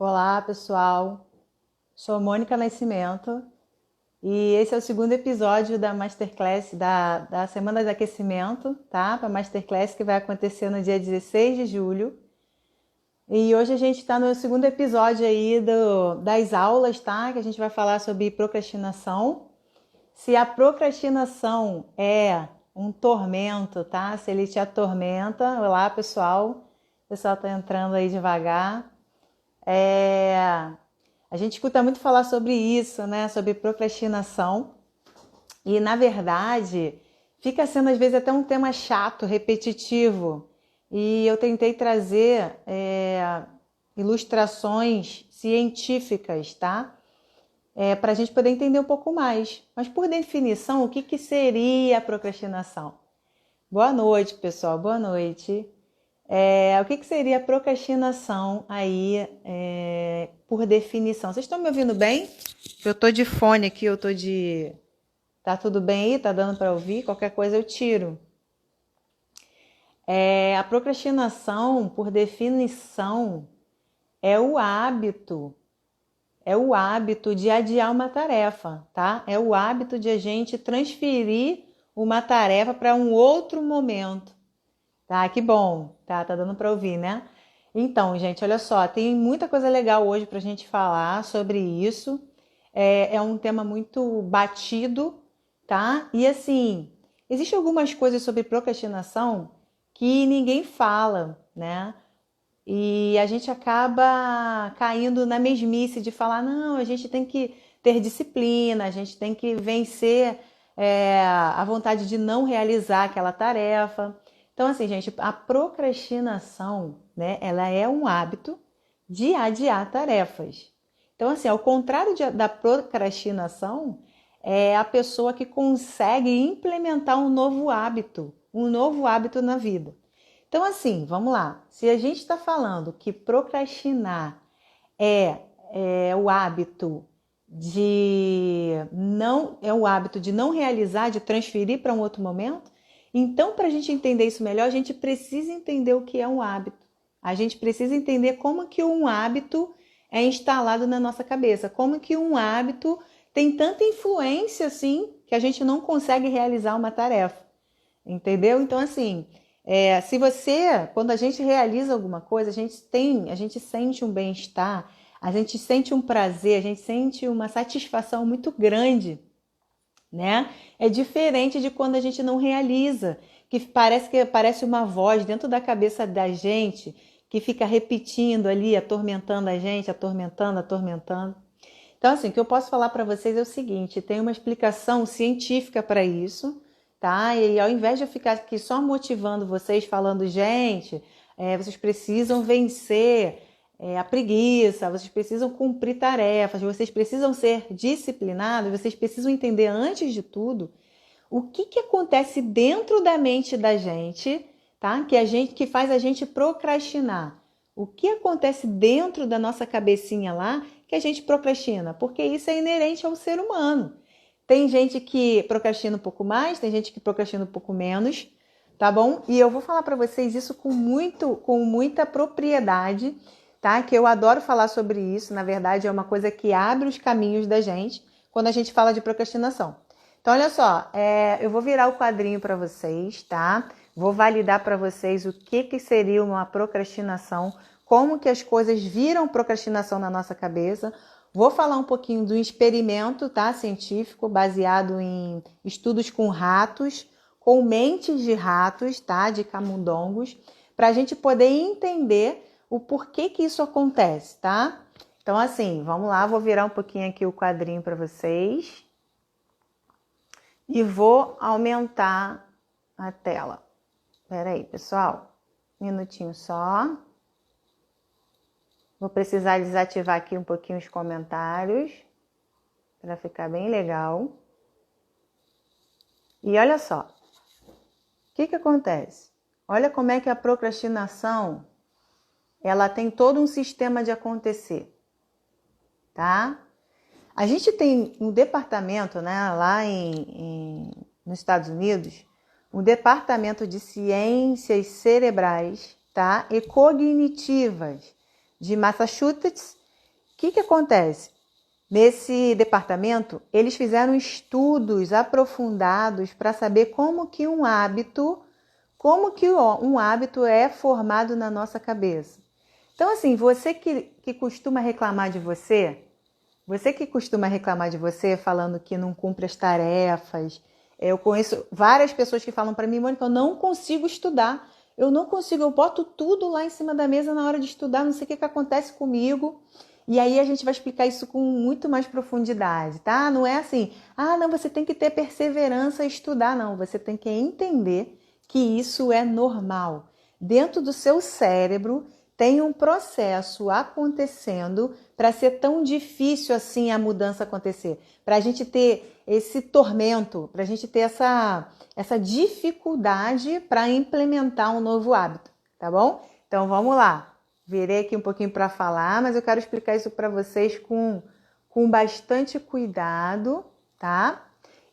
Olá, pessoal. Sou Mônica Nascimento e esse é o segundo episódio da Masterclass da Semana de Aquecimento, tá? Para a Masterclass que vai acontecer no dia 16 de julho. E hoje a gente está no segundo episódio aí das aulas, tá? Que a gente vai falar sobre procrastinação. Se a procrastinação é um tormento, tá? Se ele te atormenta. Olá, pessoal. O pessoal tá entrando aí devagar. A gente escuta muito falar sobre isso, né? Sobre procrastinação. E, na verdade, fica sendo às vezes até um tema chato, repetitivo. E eu tentei trazer ilustrações científicas, tá? Para a gente poder entender um pouco mais. Mas, por definição, o que seria a procrastinação? Boa noite, pessoal. Boa noite. O que seria a procrastinação aí, por definição? Vocês estão me ouvindo bem? Eu tô de fone aqui, eu tô de... Tá tudo bem aí? Tá dando para ouvir? Qualquer coisa eu tiro. A procrastinação, por definição, é o hábito de adiar uma tarefa, tá? É o hábito de a gente transferir uma tarefa para um outro momento. Tá, que bom. Tá dando para ouvir, né? Então, gente, olha só, tem muita coisa legal hoje pra gente falar sobre isso. É um tema muito batido, tá? E assim, existem algumas coisas sobre procrastinação que ninguém fala, né? E a gente acaba caindo na mesmice de falar, não, a gente tem que ter disciplina, a gente tem que vencer a vontade de não realizar aquela tarefa. Então, assim, gente, a procrastinação, né, ela é um hábito de adiar tarefas. Então, assim, ao contrário da procrastinação, é a pessoa que consegue implementar um novo hábito na vida. Então, assim, vamos lá. Se a gente está falando que procrastinar é o hábito de não realizar, de transferir para um outro momento, então, para a gente entender isso melhor, a gente precisa entender o que é um hábito. A gente precisa entender como que um hábito é instalado na nossa cabeça, como que um hábito tem tanta influência assim que a gente não consegue realizar uma tarefa. Entendeu? Então, assim, quando a gente realiza alguma coisa, a gente sente um bem-estar, a gente sente um prazer, a gente sente uma satisfação muito grande, né? É diferente de quando a gente não realiza, que parece uma voz dentro da cabeça da gente que fica repetindo ali, atormentando a gente, atormentando, atormentando. Então, assim, o que eu posso falar para vocês é o seguinte: tem uma explicação científica para isso, tá? E ao invés de eu ficar aqui só motivando vocês, falando, gente, vocês precisam vencer a preguiça, vocês precisam cumprir tarefas, vocês precisam ser disciplinados, vocês precisam entender, antes de tudo, o que acontece dentro da mente da gente, tá? Que faz a gente procrastinar. O que acontece dentro da nossa cabecinha lá que a gente procrastina? Porque isso é inerente ao ser humano. Tem gente que procrastina um pouco mais, tem gente que procrastina um pouco menos, tá bom? E eu vou falar para vocês isso com muita propriedade, tá? Que eu adoro falar sobre isso. Na verdade, é uma coisa que abre os caminhos da gente quando a gente fala de procrastinação. Então, olha só, eu vou virar o quadrinho para vocês, tá? Vou validar para vocês o que seria uma procrastinação, como que as coisas viram procrastinação na nossa cabeça. Vou falar um pouquinho do experimento, tá? Científico, baseado em estudos com ratos, com mentes de ratos, tá? De camundongos, para a gente poder entender o porquê que isso acontece, tá? Então, assim, vamos lá, vou virar um pouquinho aqui o quadrinho para vocês. E vou aumentar a tela. Espera aí, pessoal. Um minutinho só. Vou precisar desativar aqui um pouquinho os comentários para ficar bem legal. E olha só. O que acontece? Olha como é que a procrastinação, ela tem todo um sistema de acontecer, tá? A gente tem um departamento, né, lá nos Estados Unidos, um departamento de ciências cerebrais, tá, e cognitivas de Massachusetts, que acontece? Nesse departamento, eles fizeram estudos aprofundados para saber como que um hábito é formado na nossa cabeça. Então, assim, você que costuma reclamar de você falando que não cumpre as tarefas, eu conheço várias pessoas que falam para mim, Mônica, eu não consigo estudar, eu boto tudo lá em cima da mesa na hora de estudar, não sei o que acontece comigo. E aí a gente vai explicar isso com muito mais profundidade, tá? Não é assim, não, você tem que ter perseverança e estudar, não. Você tem que entender que isso é normal. Dentro do seu cérebro tem um processo acontecendo para ser tão difícil assim a mudança acontecer. Para a gente ter esse tormento, para a gente ter essa dificuldade para implementar um novo hábito, tá bom? Então vamos lá. Virei aqui um pouquinho para falar, mas eu quero explicar isso para vocês com bastante cuidado, tá?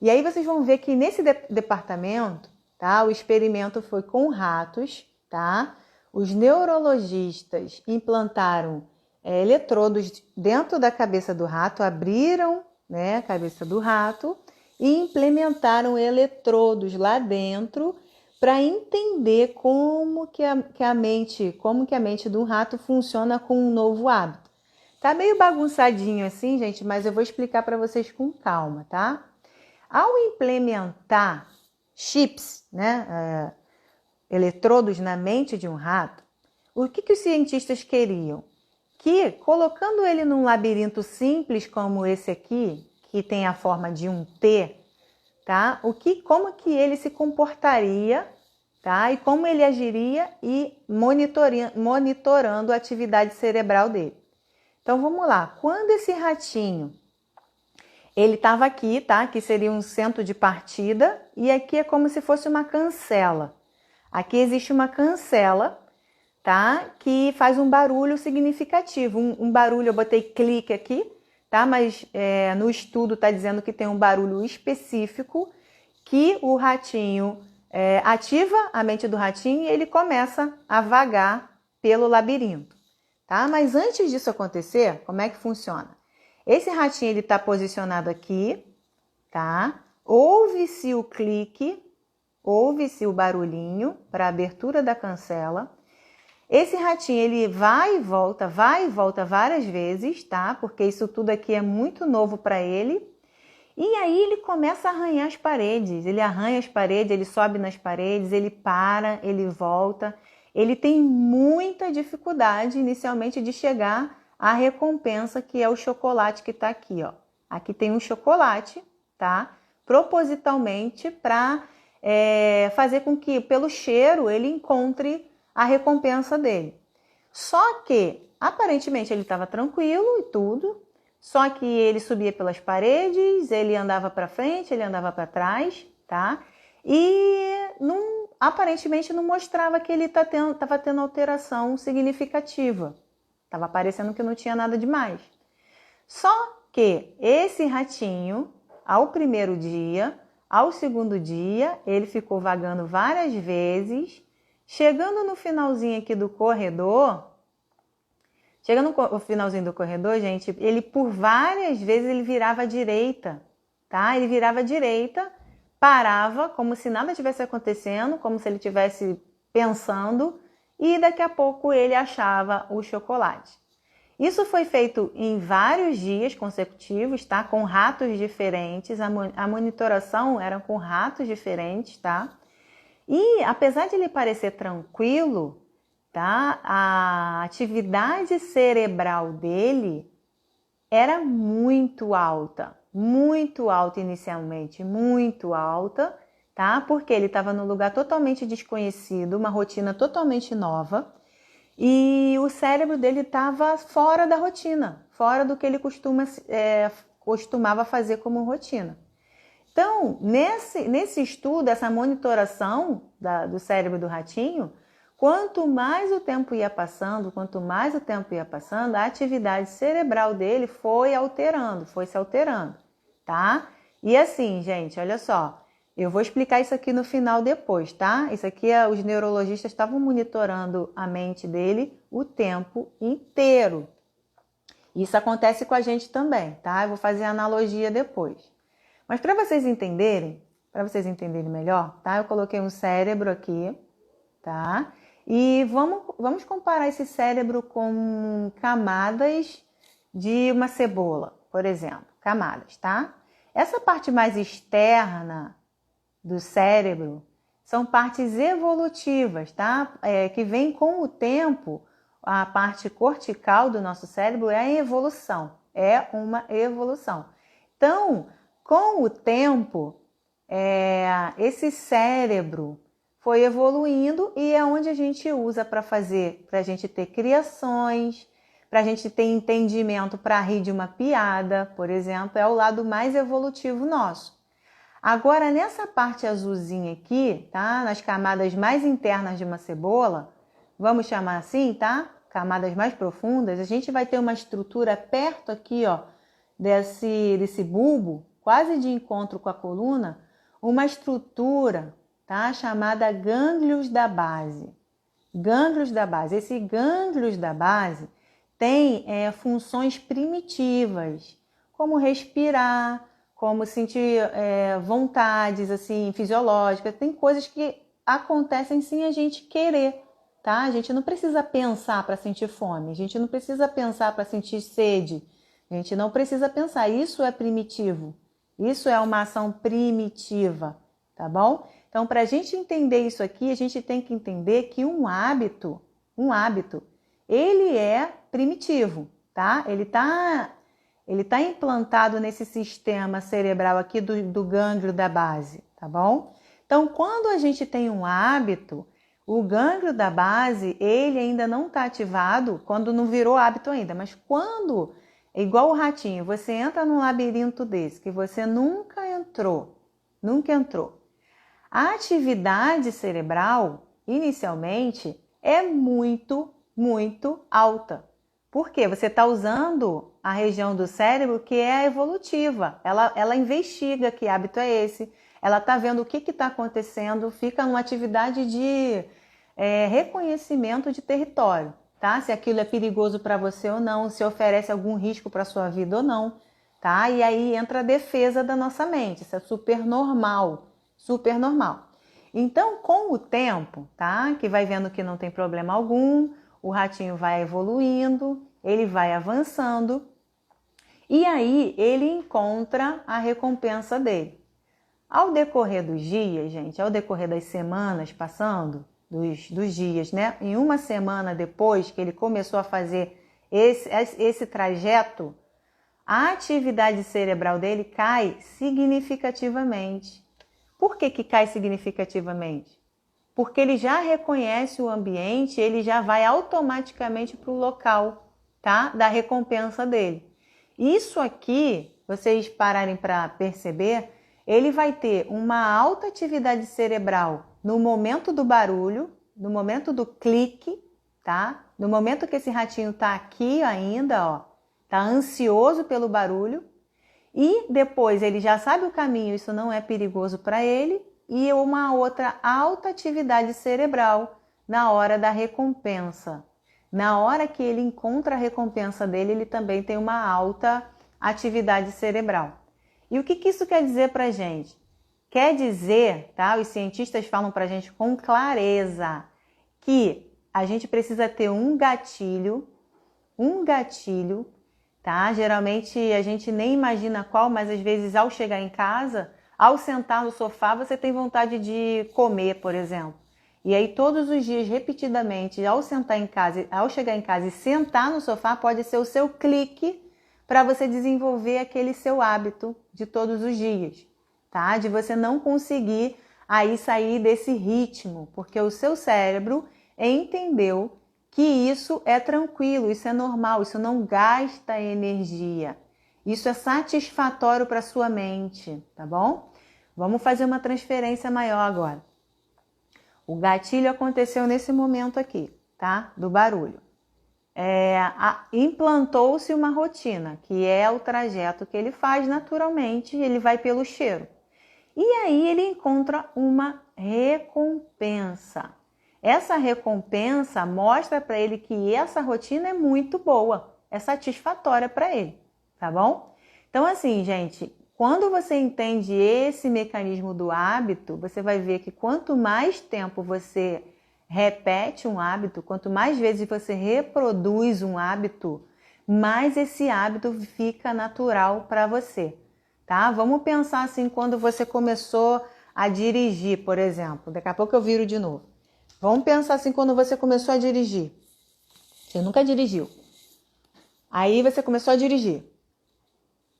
E aí vocês vão ver que nesse departamento, tá? O experimento foi com ratos, tá? Os neurologistas implantaram eletrodos dentro da cabeça do rato, abriram, né, a cabeça do rato e implementaram eletrodos lá dentro para entender como que a mente do rato funciona com um novo hábito. Tá meio bagunçadinho assim, gente, mas eu vou explicar para vocês com calma, tá? Ao implementar chips, né, eletrodos na mente de um rato, o que os cientistas queriam? Que colocando ele num labirinto simples como esse aqui, que tem a forma de um T, tá? Como que ele se comportaria, tá? E como ele agiria e monitorando a atividade cerebral dele. Então vamos lá. Quando esse ratinho ele estava aqui, tá? Que seria um centro de partida e aqui é como se fosse uma cancela. Aqui existe uma cancela, tá? Que faz um barulho significativo. Um barulho, eu botei clique aqui, tá? Mas no estudo está dizendo que tem um barulho específico que o ratinho ativa a mente do ratinho e ele começa a vagar pelo labirinto, tá? Mas antes disso acontecer, como é que funciona? Esse ratinho ele está posicionado aqui, tá? Ouve-se o clique, ouve-se o barulhinho para a abertura da cancela. Esse ratinho ele vai e volta várias vezes, tá? Porque isso tudo aqui é muito novo para ele. E aí ele começa a arranhar as paredes. Ele arranha as paredes, ele sobe nas paredes, ele para, ele volta. Ele tem muita dificuldade inicialmente de chegar à recompensa que é o chocolate que está aqui, ó. Aqui tem um chocolate, tá? Propositalmente para fazer com que pelo cheiro ele encontre a recompensa dele. Só que, aparentemente, ele estava tranquilo e tudo, só que ele subia pelas paredes, ele andava para frente, ele andava para trás, tá? E aparentemente não mostrava que ele estava tendo alteração significativa. Estava parecendo que não tinha nada demais. Só que esse ratinho, ao primeiro dia, ao segundo dia, ele ficou vagando várias vezes. Chegando no finalzinho aqui do corredor, gente, ele por várias vezes ele virava à direita, tá? Ele virava à direita, parava como se nada tivesse acontecendo, como se ele estivesse pensando, e daqui a pouco ele achava o chocolate. Isso foi feito em vários dias consecutivos, tá? Com ratos diferentes, a monitoração era com ratos diferentes, tá? E apesar de ele parecer tranquilo, tá? A atividade cerebral dele era muito alta inicialmente, muito alta, tá? Porque ele estava num lugar totalmente desconhecido, uma rotina totalmente nova, e o cérebro dele estava fora da rotina, fora do que ele costumava fazer como rotina. Então, nesse estudo, essa monitoração do cérebro do ratinho, quanto mais o tempo ia passando, a atividade cerebral dele foi se alterando, tá? E assim, gente, olha só, eu vou explicar isso aqui no final depois, tá? Isso aqui, os neurologistas estavam monitorando a mente dele o tempo inteiro. Isso acontece com a gente também, tá? Eu vou fazer a analogia depois. Mas para vocês entenderem melhor, tá? Eu coloquei um cérebro aqui, tá? E vamos comparar esse cérebro com camadas de uma cebola, por exemplo. Camadas, tá? Essa parte mais externa do cérebro são partes evolutivas, tá? Que vem com o tempo. A parte cortical do nosso cérebro é a evolução, é uma evolução. Então, com o tempo, esse cérebro foi evoluindo e é onde a gente usa para a gente ter criações, para a gente ter entendimento para rir de uma piada, por exemplo, é o lado mais evolutivo nosso. Agora, nessa parte azulzinha aqui, tá? Nas camadas mais internas de uma cebola, vamos chamar assim, tá? Camadas mais profundas, a gente vai ter uma estrutura perto aqui, ó, desse bulbo, quase de encontro com a coluna, uma estrutura, tá? Chamada gânglios da base. Gânglios da base. Esse gânglios da base tem funções primitivas, como respirar, como sentir vontades assim, fisiológicas. Tem coisas que acontecem sem a gente querer, tá? A gente não precisa pensar para sentir fome, a gente não precisa pensar para sentir sede, a gente não precisa pensar. Isso é primitivo, isso é uma ação primitiva, tá bom? Então, para a gente entender isso aqui, a gente tem que entender que um hábito, ele é primitivo, tá? Ele tá implantado nesse sistema cerebral aqui do gânglio da base, tá bom? Então, quando a gente tem um hábito, o gânglio da base, ele ainda não está ativado, quando não virou hábito ainda, mas quando, é igual o ratinho, você entra num labirinto desse, que você nunca entrou, a atividade cerebral, inicialmente, é muito, muito alta. Por quê? Você está usando a região do cérebro que é evolutiva. Ela investiga que hábito é esse, ela está vendo o que está acontecendo, fica numa atividade de reconhecimento de território, tá? Se aquilo é perigoso para você ou não, se oferece algum risco para a sua vida ou não, tá? E aí entra a defesa da nossa mente, isso é super normal, super normal. Então, com o tempo, tá? Que vai vendo que não tem problema algum, o ratinho vai evoluindo, ele vai avançando e aí ele encontra a recompensa dele. Ao decorrer dos dias, gente, ao decorrer das semanas passando, dos dias, né? Em uma semana depois que ele começou a fazer esse trajeto, a atividade cerebral dele cai significativamente. Por que cai significativamente? Porque ele já reconhece o ambiente, ele já vai automaticamente para o local, tá? Da recompensa dele. Isso aqui, vocês pararem para perceber, ele vai ter uma alta atividade cerebral no momento do barulho, no momento do clique, tá? No momento que esse ratinho tá aqui ainda, ó, tá ansioso pelo barulho, e depois ele já sabe o caminho, isso não é perigoso para ele, e uma outra alta atividade cerebral na hora da recompensa. Na hora que ele encontra a recompensa dele, ele também tem uma alta atividade cerebral. E o que isso quer dizer para a gente? Quer dizer, tá? Os cientistas falam para a gente com clareza que a gente precisa ter um gatilho, tá? Geralmente a gente nem imagina qual, mas às vezes ao chegar em casa, ao sentar no sofá, você tem vontade de comer, por exemplo. E aí todos os dias, repetidamente, ao chegar em casa e sentar no sofá, pode ser o seu clique para você desenvolver aquele seu hábito de todos os dias, tá? De você não conseguir aí sair desse ritmo, porque o seu cérebro entendeu que isso é tranquilo, isso é normal, isso não gasta energia. Isso é satisfatório para a sua mente, tá bom? Vamos fazer uma transferência maior agora. O gatilho aconteceu nesse momento aqui, tá? Do barulho. Implantou-se uma rotina, que é o trajeto que ele faz naturalmente, ele vai pelo cheiro. E aí ele encontra uma recompensa. Essa recompensa mostra para ele que essa rotina é muito boa, é satisfatória para ele, tá bom? Então, assim, gente, quando você entende esse mecanismo do hábito, você vai ver que quanto mais tempo você repete um hábito, quanto mais vezes você reproduz um hábito, mais esse hábito fica natural para você, tá? Vamos pensar assim, quando você começou a dirigir, por exemplo. Daqui a pouco eu viro de novo. Vamos pensar assim, quando você começou a dirigir. Você nunca dirigiu. Aí você começou a dirigir.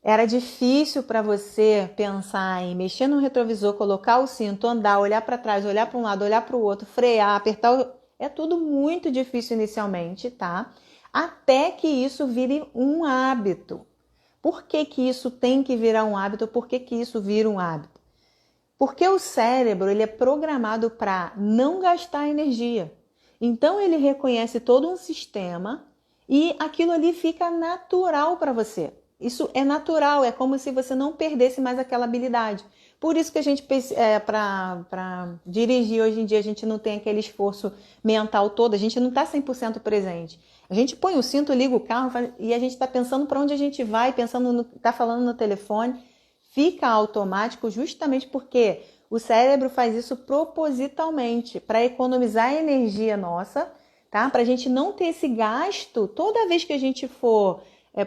Era difícil para você pensar em mexer no retrovisor, colocar o cinto, andar, olhar para trás, olhar para um lado, olhar para o outro, frear, apertar o... É tudo muito difícil inicialmente, tá? Até que isso vire um hábito. Por que que isso tem que virar um hábito? Por que que isso vira um hábito? Porque o cérebro ele é programado para não gastar energia. Então ele reconhece todo um sistema e aquilo ali fica natural para você. Isso é natural, é como se você não perdesse mais aquela habilidade. Por isso que a gente, para dirigir hoje em dia, a gente não tem aquele esforço mental todo, a gente não está 100% presente. A gente põe o cinto, liga o carro e a gente está pensando para onde a gente vai, está falando no telefone. Fica automático justamente porque o cérebro faz isso propositalmente, para economizar energia nossa, tá? Para a gente não ter esse gasto toda vez que a gente for...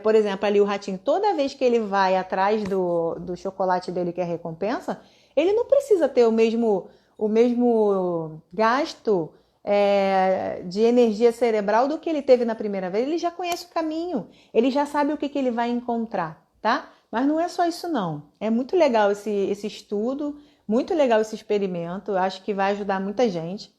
por exemplo, ali o ratinho, toda vez que ele vai atrás do chocolate dele, que é a recompensa, ele não precisa ter o mesmo gasto de energia cerebral do que ele teve na primeira vez. Ele já conhece o caminho, ele já sabe o que ele vai encontrar, tá? Mas não é só isso não. É muito legal esse estudo, muito legal esse experimento, eu acho que vai ajudar muita gente,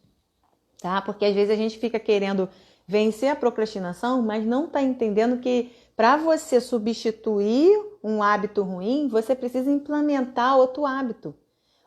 tá? Porque às vezes a gente fica querendo vencer a procrastinação, mas não está entendendo que para você substituir um hábito ruim, você precisa implementar outro hábito.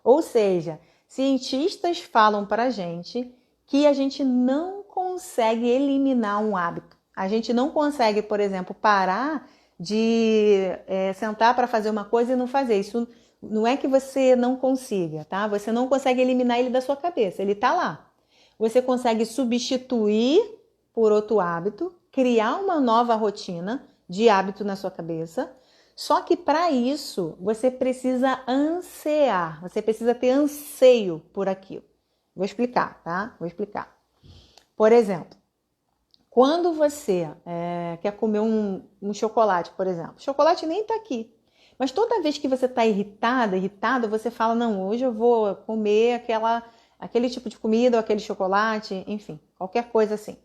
Ou seja, cientistas falam para a gente que a gente não consegue eliminar um hábito. A gente não consegue, por exemplo, parar de sentar para fazer uma coisa e não fazer. Isso não é que você não consiga, tá? Você não consegue eliminar ele da sua cabeça, ele está lá. Você consegue substituir por outro hábito, criar uma nova rotina de hábito na sua cabeça. Só que para isso, você precisa ansiar, você precisa ter anseio por aquilo. Vou explicar, tá? Vou explicar. Por exemplo, quando você quer comer um chocolate, por exemplo, o chocolate nem tá aqui. Mas toda vez que você está irritado, você fala, não, hoje eu vou comer aquele tipo de comida ou aquele chocolate, enfim, qualquer coisa assim.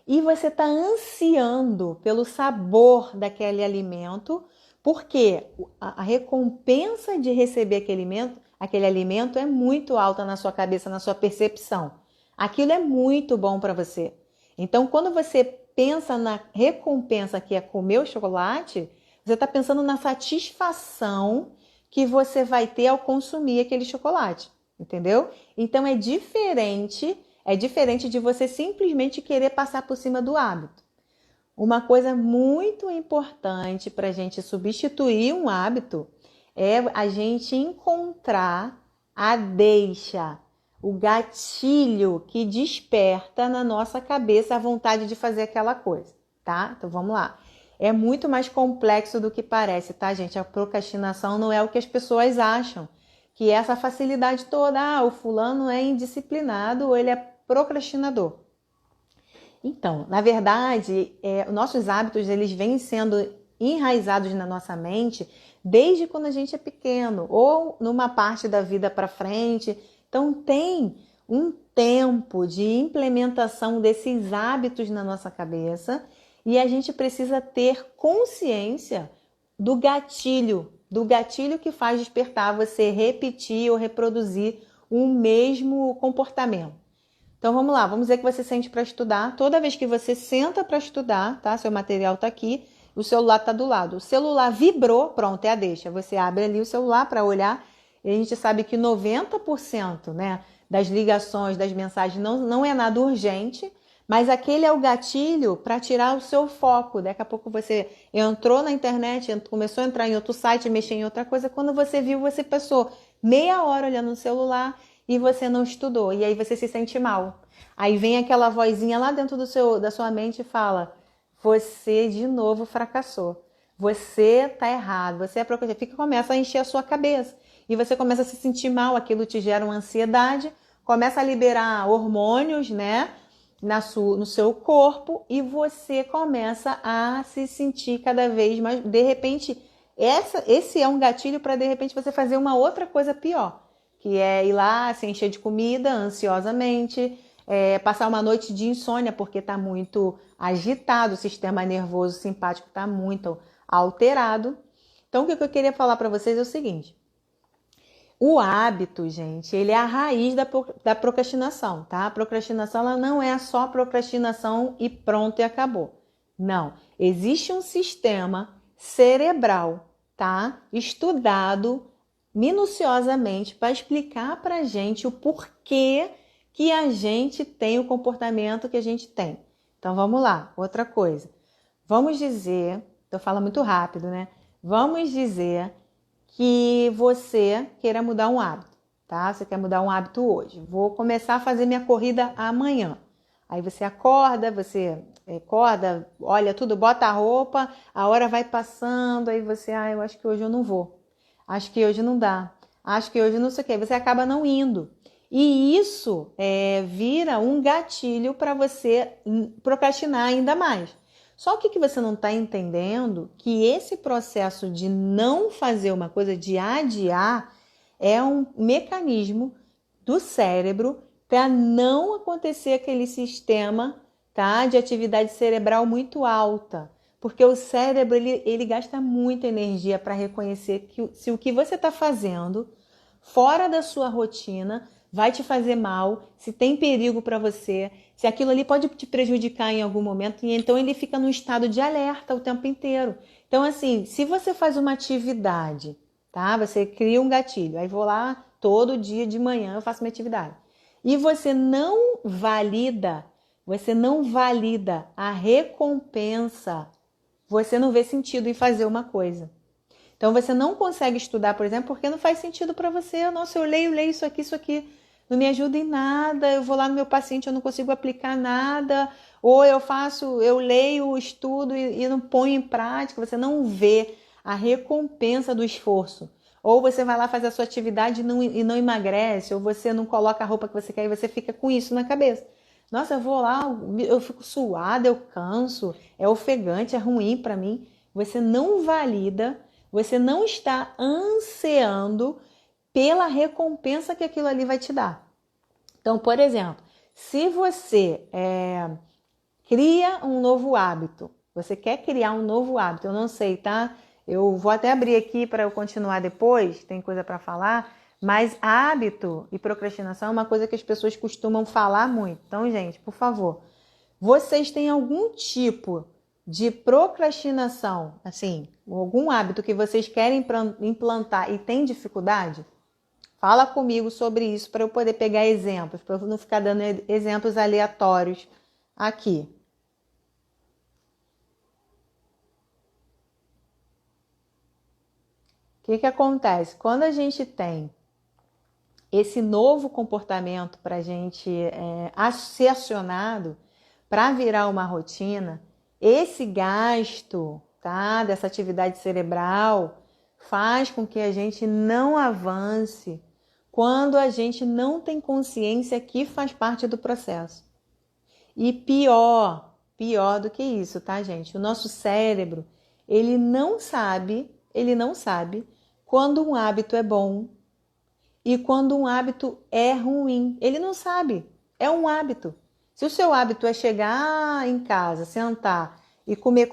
E você está ansiando pelo sabor daquele alimento, porque a recompensa de receber aquele alimento é muito alta na sua cabeça, na sua percepção. Aquilo é muito bom para você. Então, quando você pensa na recompensa que é comer o chocolate, você está pensando na satisfação que você vai ter ao consumir aquele chocolate, entendeu? Então, é diferente de você simplesmente querer passar por cima do hábito. Uma coisa muito importante para a gente substituir um hábito é a gente encontrar a deixa, o gatilho que desperta na nossa cabeça a vontade de fazer aquela coisa, tá? Então vamos lá. É muito mais complexo do que parece, tá, gente? A procrastinação não é o que as pessoas acham, que é essa facilidade toda, o fulano é indisciplinado ou ele é procrastinador. Então, na verdade, nossos hábitos eles vêm sendo enraizados na nossa mente desde quando a gente é pequeno ou numa parte da vida para frente. Então, tem um tempo de implementação desses hábitos na nossa cabeça e a gente precisa ter consciência do gatilho que faz despertar você repetir ou reproduzir o mesmo comportamento. Então vamos lá, vamos dizer que você sente para estudar. Toda vez que você senta para estudar, tá? Seu material está aqui, o celular está do lado. O celular vibrou, pronto, é a deixa. Você abre ali o celular para olhar e a gente sabe que 90%, né, das ligações, das mensagens não é nada urgente, mas aquele é o gatilho para tirar o seu foco. Daqui a pouco você entrou na internet, começou a entrar em outro site, mexer em outra coisa. Quando você viu, você passou meia hora olhando no celular e você não estudou, e aí você se sente mal. Aí vem aquela vozinha lá dentro da sua mente e fala, você de novo fracassou. Você tá errado, você é procrastinador. Começa a encher a sua cabeça. E você começa a se sentir mal, aquilo te gera uma ansiedade, começa a liberar hormônios, né? No seu corpo, e você começa a se sentir cada vez mais. De repente, esse é um gatilho para de repente você fazer uma outra coisa pior, que é ir lá se encher de comida ansiosamente, passar uma noite de insônia porque está muito agitado, o sistema nervoso simpático está muito alterado. Então, o que eu queria falar para vocês é o seguinte: o hábito, gente, ele é a raiz da procrastinação, tá? A procrastinação, ela não é só procrastinação e pronto e acabou. Não, existe um sistema cerebral, tá? Estudado minuciosamente para explicar pra gente o porquê que a gente tem o comportamento que a gente tem. Então, vamos lá, outra coisa. Vamos dizer, eu falo muito rápido, né? Vamos dizer que você queira mudar um hábito, tá? Você quer mudar um hábito hoje. Vou começar a fazer minha corrida amanhã. Aí você acorda, olha tudo, bota a roupa, a hora vai passando, aí você, eu acho que hoje eu não vou. Acho que hoje não dá. Acho que hoje não sei o quê. Você acaba não indo. E isso vira um gatilho para você procrastinar ainda mais. Só que você não está entendendo que esse processo de não fazer uma coisa, de adiar, é um mecanismo do cérebro para não acontecer aquele sistema, tá, de atividade cerebral muito alta. Porque o cérebro ele gasta muita energia para reconhecer que se o que você está fazendo fora da sua rotina vai te fazer mal, se tem perigo para você, se aquilo ali pode te prejudicar em algum momento, e então ele fica num estado de alerta o tempo inteiro. Então, assim, se você faz uma atividade, tá? Você cria um gatilho, aí vou lá todo dia de manhã eu faço minha atividade. E você não valida a recompensa, você não vê sentido em fazer uma coisa. Então você não consegue estudar, por exemplo, porque não faz sentido para você. Nossa, eu leio isso aqui não me ajuda em nada. Eu vou lá no meu paciente, eu não consigo aplicar nada. Ou eu leio, estudo e não ponho em prática. Você não vê a recompensa do esforço. Ou você vai lá fazer a sua atividade e não emagrece, ou você não coloca a roupa que você quer e você fica com isso na cabeça. Nossa, eu vou lá, eu fico suada, eu canso, é ofegante, é ruim para mim. Você não valida, você não está ansiando pela recompensa que aquilo ali vai te dar. Então, por exemplo, se você cria um novo hábito, você quer criar um novo hábito, eu não sei, tá? Eu vou até abrir aqui para eu continuar depois, tem coisa para falar, mas hábito e procrastinação é uma coisa que as pessoas costumam falar muito. Então, gente, por favor, vocês têm algum tipo de procrastinação, assim, algum hábito que vocês querem implantar e tem dificuldade? Fala comigo sobre isso para eu poder pegar exemplos, para eu não ficar dando exemplos aleatórios aqui. O que acontece? Quando a gente tem esse novo comportamento para a gente ser acionado para virar uma rotina, esse gasto, tá, dessa atividade cerebral faz com que a gente não avance quando a gente não tem consciência que faz parte do processo. E pior do que isso, tá, gente? O nosso cérebro, ele não sabe quando um hábito é bom e quando um hábito é ruim. Ele não sabe. É um hábito. Se o seu hábito é chegar em casa, sentar e comer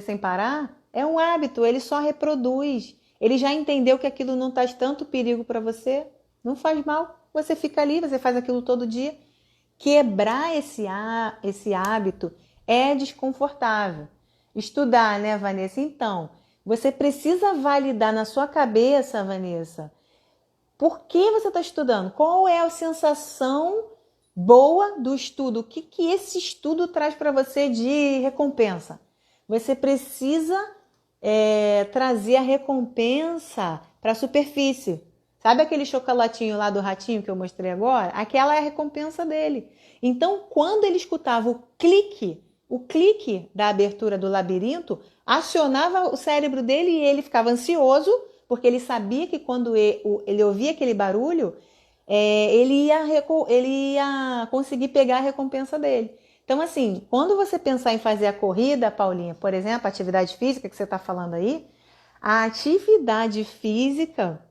sem parar, é um hábito. Ele só reproduz. Ele já entendeu que aquilo não traz tanto perigo para você. Não faz mal. Você fica ali, você faz aquilo todo dia. Quebrar esse hábito é desconfortável. Estudar, né, Vanessa? Então, você precisa validar na sua cabeça, Vanessa, por que você está estudando? Qual é a sensação boa do estudo? O que esse estudo traz para você de recompensa? Você precisa trazer a recompensa para a superfície. Sabe aquele chocolatinho lá do ratinho que eu mostrei agora? Aquela é a recompensa dele. Então, quando ele escutava o clique, O clique da abertura do labirinto acionava o cérebro dele e ele ficava ansioso, porque ele sabia que quando ele ouvia aquele barulho, ele ia conseguir pegar a recompensa dele. Então, assim, quando você pensar em fazer a corrida, Paulinha, por exemplo, a atividade física que você está falando aí, a atividade física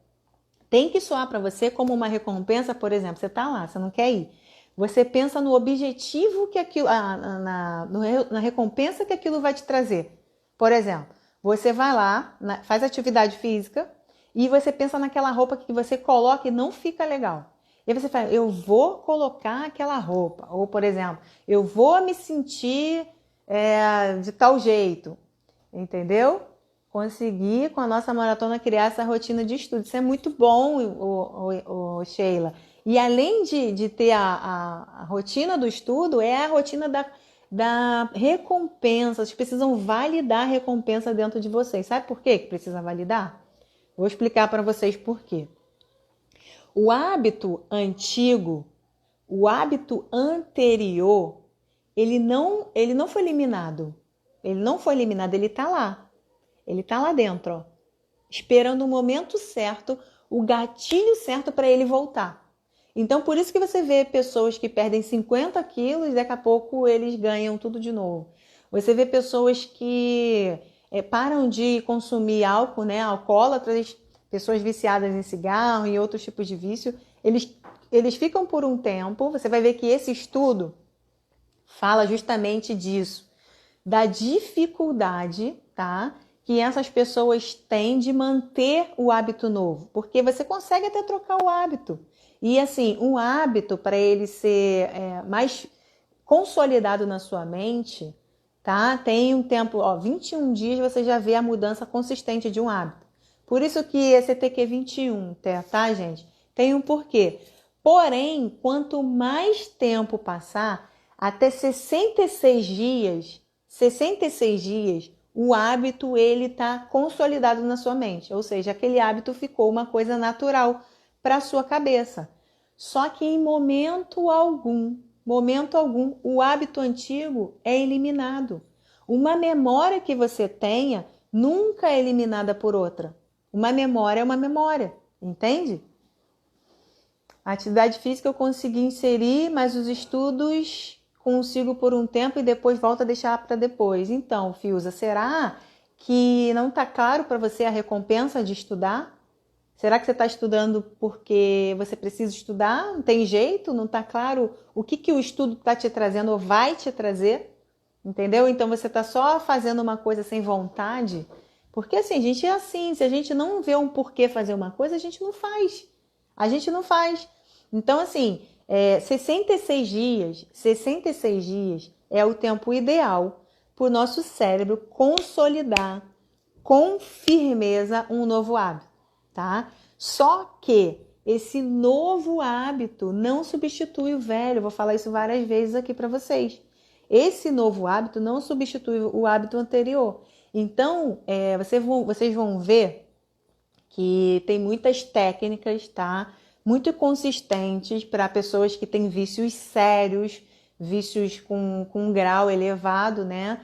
tem que soar para você como uma recompensa. Por exemplo, você está lá, você não quer ir. Você pensa no objetivo que aquilo, na recompensa que aquilo vai te trazer. Por exemplo, você vai lá, faz atividade física e você pensa naquela roupa que você coloca e não fica legal. E aí você fala, eu vou colocar aquela roupa. Ou, por exemplo, eu vou me sentir de tal jeito. Entendeu? Conseguir, com a nossa maratona, criar essa rotina de estudo. Isso é muito bom, Sheila. E além de ter a rotina do estudo, é a rotina da recompensa. Vocês precisam validar a recompensa dentro de vocês. Sabe por quê que precisa validar? Vou explicar para vocês por quê. O hábito antigo, o hábito anterior, ele não foi eliminado. Ele não foi eliminado, ele está lá. Ele está lá dentro, ó, esperando o momento certo, o gatilho certo para ele voltar. Então, por isso que você vê pessoas que perdem 50 quilos e daqui a pouco eles ganham tudo de novo. Você vê pessoas que param de consumir álcool, né? Alcoólatras, pessoas viciadas em cigarro e outros tipos de vício. Eles ficam por um tempo. Você vai ver que esse estudo fala justamente disso, da dificuldade, tá? Que essas pessoas têm de manter o hábito novo, porque você consegue até trocar o hábito. E assim, um hábito, para ele ser mais consolidado na sua mente, tá? Tem um tempo, 21 dias você já vê a mudança consistente de um hábito. Por isso que esse TQ 21, tá, gente? Tem um porquê. Porém, quanto mais tempo passar, até 66 dias, o hábito ele está consolidado na sua mente, ou seja, aquele hábito ficou uma coisa natural para a sua cabeça. Só que em momento algum, o hábito antigo é eliminado. Uma memória que você tenha nunca é eliminada por outra. Uma memória é uma memória, entende? A atividade física eu consegui inserir, mas os estudos consigo por um tempo e depois volto a deixar para depois. Então, Fiuza, será que não está claro para você a recompensa de estudar? Será que você está estudando porque você precisa estudar? Não tem jeito? Não está claro o que o estudo está te trazendo ou vai te trazer? Entendeu? Então você está só fazendo uma coisa sem vontade? Porque assim, a gente é assim, se a gente não vê um porquê fazer uma coisa, a gente não faz. A gente não faz. Então assim, 66 dias é o tempo ideal para o nosso cérebro consolidar com firmeza um novo hábito, tá? Só que esse novo hábito não substitui o velho. Eu vou falar isso várias vezes aqui para vocês. Esse novo hábito não substitui o hábito anterior. Então, vocês vão ver que tem muitas técnicas, tá? Muito consistentes para pessoas que têm vícios sérios, vícios com um grau elevado, né?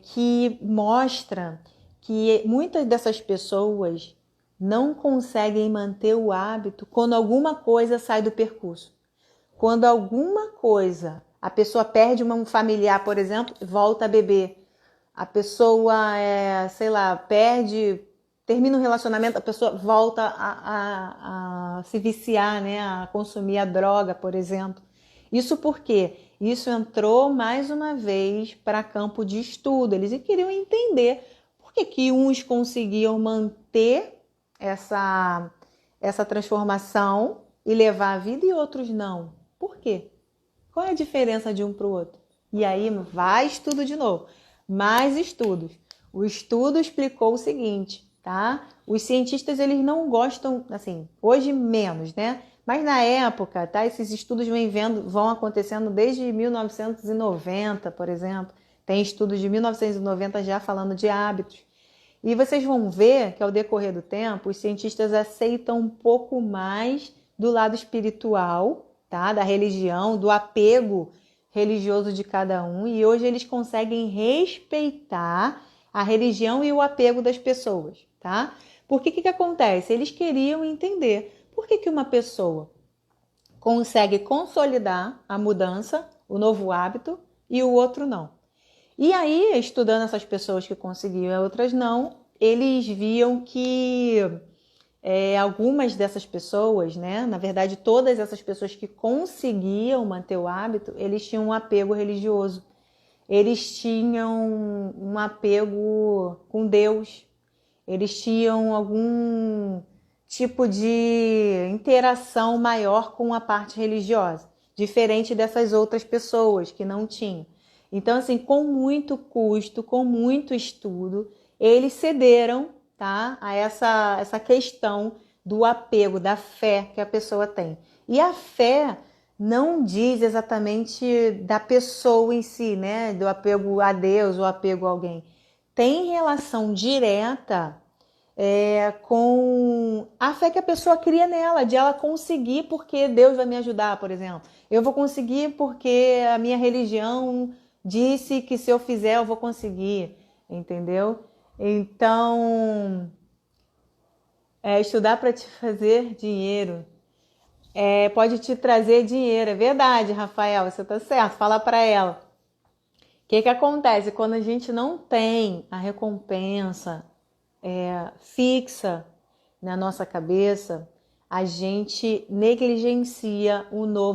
Que mostra que muitas dessas pessoas não conseguem manter o hábito quando alguma coisa sai do percurso. Quando alguma coisa, a pessoa perde um familiar, por exemplo, volta a beber. A pessoa, termina um relacionamento, a pessoa volta a se viciar, né? A consumir a droga, por exemplo. Isso por quê? Isso entrou mais uma vez para campo de estudo. Eles queriam entender por que uns conseguiam manter essa transformação e levar a vida e outros não. Por quê? Qual é a diferença de um para o outro? E aí vai estudo de novo. Mais estudos. O estudo explicou o seguinte, tá? Os cientistas, eles não gostam, assim, hoje menos, né? Mas na época, tá? Esses estudos vão acontecendo desde 1990, por exemplo. Tem estudos de 1990 já falando de hábitos. E vocês vão ver que ao decorrer do tempo, os cientistas aceitam um pouco mais do lado espiritual, tá? Da religião, do apego religioso de cada um e hoje eles conseguem respeitar a religião e o apego das pessoas, tá? Porque que acontece? Eles queriam entender por que uma pessoa consegue consolidar a mudança, o novo hábito, e o outro não. E aí, estudando essas pessoas que conseguiam e outras não, eles viam que algumas dessas pessoas, né, na verdade todas essas pessoas que conseguiam manter o hábito, eles tinham um apego religioso. Eles tinham um apego com Deus. Eles tinham algum tipo de interação maior com a parte religiosa, diferente dessas outras pessoas que não tinham. Então, assim, com muito custo, com muito estudo, eles cederam, tá, a essa questão do apego, da fé que a pessoa tem. E a fé não diz exatamente da pessoa em si, né, do apego a Deus ou apego a alguém. Tem relação direta com a fé que a pessoa cria nela, de ela conseguir porque Deus vai me ajudar, por exemplo. Eu vou conseguir porque a minha religião disse que se eu fizer eu vou conseguir, entendeu? Então, estudar para te fazer dinheiro pode te trazer dinheiro, é verdade, Rafael, você tá certo, fala para ela. O que acontece quando a gente não tem a recompensa fixa na nossa cabeça? A gente negligencia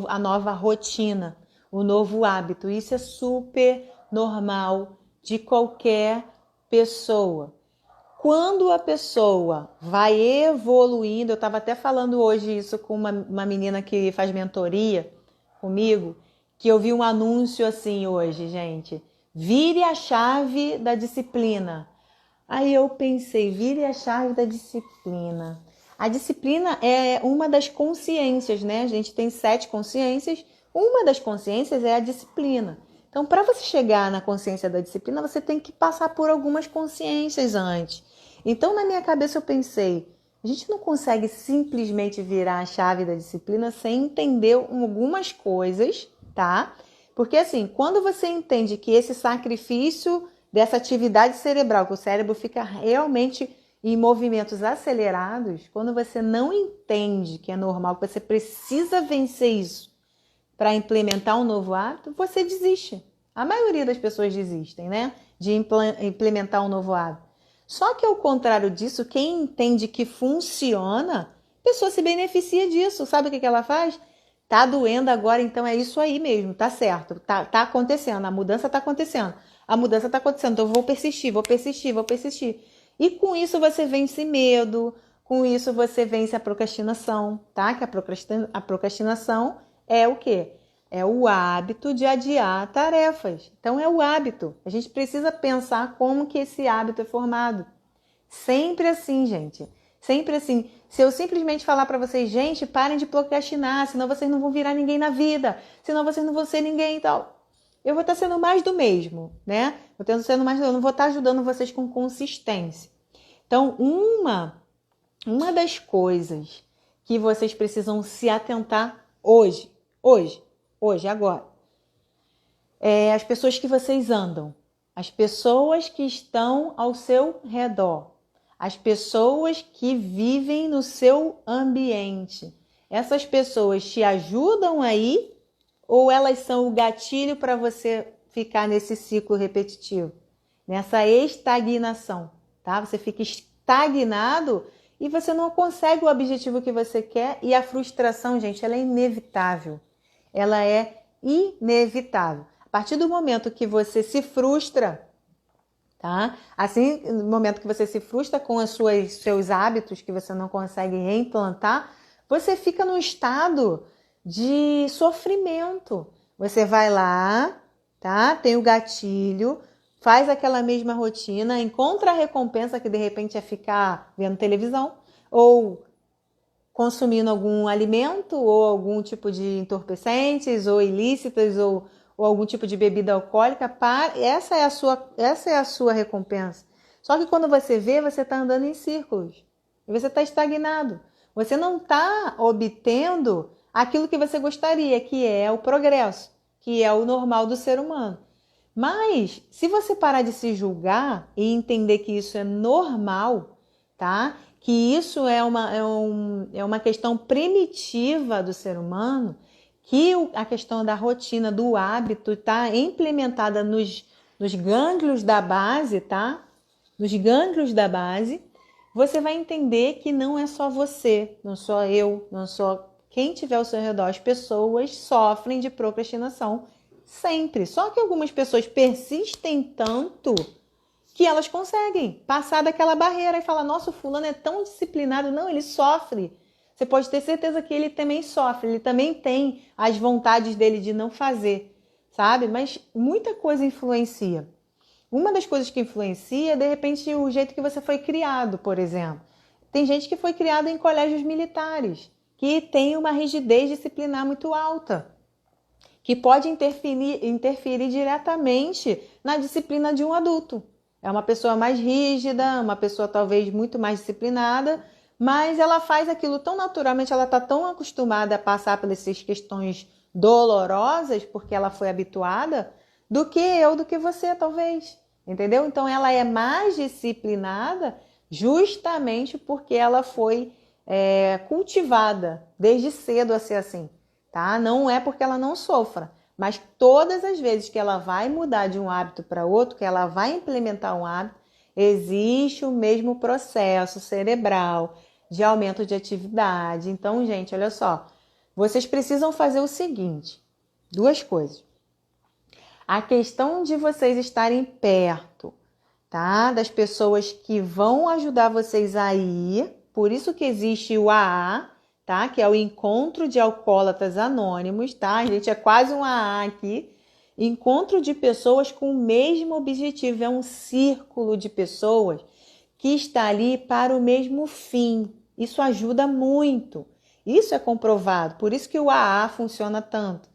a nova rotina, o novo hábito. Isso é super normal de qualquer pessoa. Quando a pessoa vai evoluindo, eu estava até falando hoje isso com uma menina que faz mentoria comigo, que eu vi um anúncio assim hoje, gente. Vire a chave da disciplina. Aí eu pensei, vire a chave da disciplina. A disciplina é uma das consciências, né? A gente tem 7 consciências. Uma das consciências é a disciplina. Então, para você chegar na consciência da disciplina, você tem que passar por algumas consciências antes. Então, na minha cabeça, eu pensei, a gente não consegue simplesmente virar a chave da disciplina sem entender algumas coisas, tá? Porque, assim, quando você entende que esse sacrifício dessa atividade cerebral, que o cérebro fica realmente em movimentos acelerados, quando você não entende que é normal, que você precisa vencer isso para implementar um novo hábito, você desiste. A maioria das pessoas desistem, né? De implementar um novo hábito. Só que ao contrário disso, quem entende que funciona, a pessoa se beneficia disso. Sabe o que ela faz? Tá doendo agora, então é isso aí mesmo, tá certo. Tá acontecendo, a mudança tá acontecendo. A mudança tá acontecendo, então eu vou persistir, vou persistir, vou persistir. E com isso você vence medo, com isso você vence a procrastinação, tá? Que a procrastinação é o quê? É o hábito de adiar tarefas. Então é o hábito. A gente precisa pensar como que esse hábito é formado. Sempre assim, gente. Sempre assim. Se eu simplesmente falar para vocês, gente, parem de procrastinar, senão vocês não vão virar ninguém na vida, senão vocês não vão ser ninguém e tal. Eu vou estar sendo mais do mesmo, né? Eu não vou estar ajudando vocês com consistência. Então, uma das coisas que vocês precisam se atentar hoje, agora, é as pessoas que vocês andam, as pessoas que estão ao seu redor, as pessoas que vivem no seu ambiente. Essas pessoas te ajudam aí ou elas são o gatilho para você ficar nesse ciclo repetitivo, nessa estagnação, tá? Você fica estagnado e você não consegue o objetivo que você quer e a frustração, gente, ela é inevitável. Ela é inevitável. A partir do momento que você se frustra, tá? Assim, no momento que você se frustra com os seus hábitos que você não consegue reimplantar, você fica num estado de sofrimento. Você vai lá, tá? Tem o gatilho, faz aquela mesma rotina, encontra a recompensa que de repente é ficar vendo televisão ou consumindo algum alimento ou algum tipo de entorpecentes ou ilícitas ou algum tipo de bebida alcoólica. Essa é a sua recompensa. Só que quando você vê, você está andando em círculos. E você está estagnado. Você não está obtendo aquilo que você gostaria, que é o progresso. que é o normal do ser humano. Mas, se você parar de se julgar e entender que isso é normal, tá? Que isso é uma questão primitiva do ser humano, que a questão da rotina, do hábito, tá implementada nos gânglios da base, tá? Nos gânglios da base, você vai entender que não é só você, não sou eu, não sou quem tiver ao seu redor. As pessoas sofrem de procrastinação sempre. Só que algumas pessoas persistem tanto que elas conseguem passar daquela barreira e falar, nossa, o fulano é tão disciplinado. Não, ele sofre. Você pode ter certeza que ele também sofre, ele também tem as vontades dele de não fazer, sabe? Mas muita coisa influencia. Uma das coisas que influencia é, de repente, o jeito que você foi criado, por exemplo. Tem gente que foi criada em colégios militares, que tem uma rigidez disciplinar muito alta, que pode interferir diretamente na disciplina de um adulto. É uma pessoa mais rígida, uma pessoa talvez muito mais disciplinada, mas ela faz aquilo tão naturalmente, ela está tão acostumada a passar por essas questões dolorosas, porque ela foi habituada, do que você, talvez. Entendeu? Então, ela é mais disciplinada justamente porque ela foi cultivada desde cedo a ser assim. Tá? Não é porque ela não sofra, mas todas as vezes que ela vai mudar de um hábito para outro, que ela vai implementar um hábito, existe o mesmo processo cerebral de aumento de atividade. Então, gente, olha só, vocês precisam fazer o seguinte, duas coisas. A questão de vocês estarem perto, tá? Das pessoas que vão ajudar vocês a ir, por isso que existe o AA, tá? Que é o Encontro de Alcoólatras Anônimos, tá? A gente é quase um AA aqui. Encontro de pessoas com o mesmo objetivo, é um círculo de pessoas que está ali para o mesmo fim. Isso ajuda muito. Isso é comprovado, por isso que o AA funciona tanto.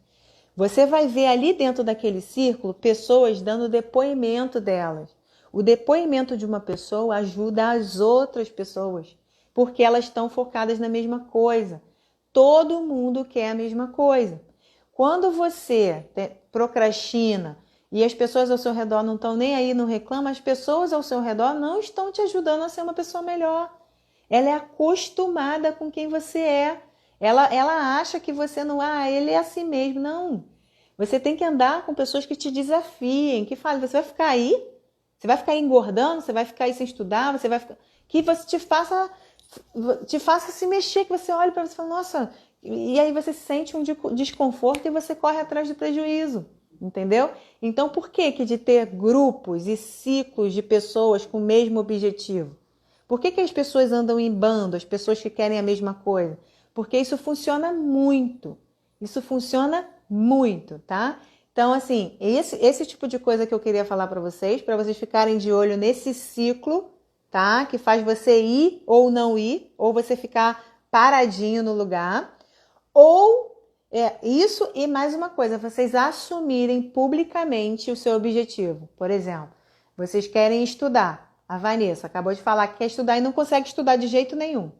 Você vai ver ali dentro daquele círculo pessoas dando depoimento delas. O depoimento de uma pessoa ajuda as outras pessoas, porque elas estão focadas na mesma coisa. Todo mundo quer a mesma coisa. Quando você procrastina e as pessoas ao seu redor não estão nem aí, não reclamam, as pessoas ao seu redor não estão te ajudando a ser uma pessoa melhor. Ela é acostumada com quem você é. Ela acha que você não... ele é assim mesmo. Não. Você tem que andar com pessoas que te desafiem, que falem, você vai ficar aí? Você vai ficar aí engordando? Você vai ficar aí sem estudar? Você vai ficar... Que você te faça se mexer, que você olhe para você e fala, nossa... E aí você sente um desconforto e você corre atrás do prejuízo. Entendeu? Então, por que de ter grupos e ciclos de pessoas com o mesmo objetivo? Por que as pessoas andam em bando, as pessoas que querem a mesma coisa? Porque isso funciona muito. Isso funciona muito, tá? Então, assim, esse tipo de coisa que eu queria falar para vocês ficarem de olho nesse ciclo, tá? Que faz você ir ou não ir, ou você ficar paradinho no lugar. Ou isso e mais uma coisa, vocês assumirem publicamente o seu objetivo. Por exemplo, vocês querem estudar. A Vanessa acabou de falar que quer estudar e não consegue estudar de jeito nenhum.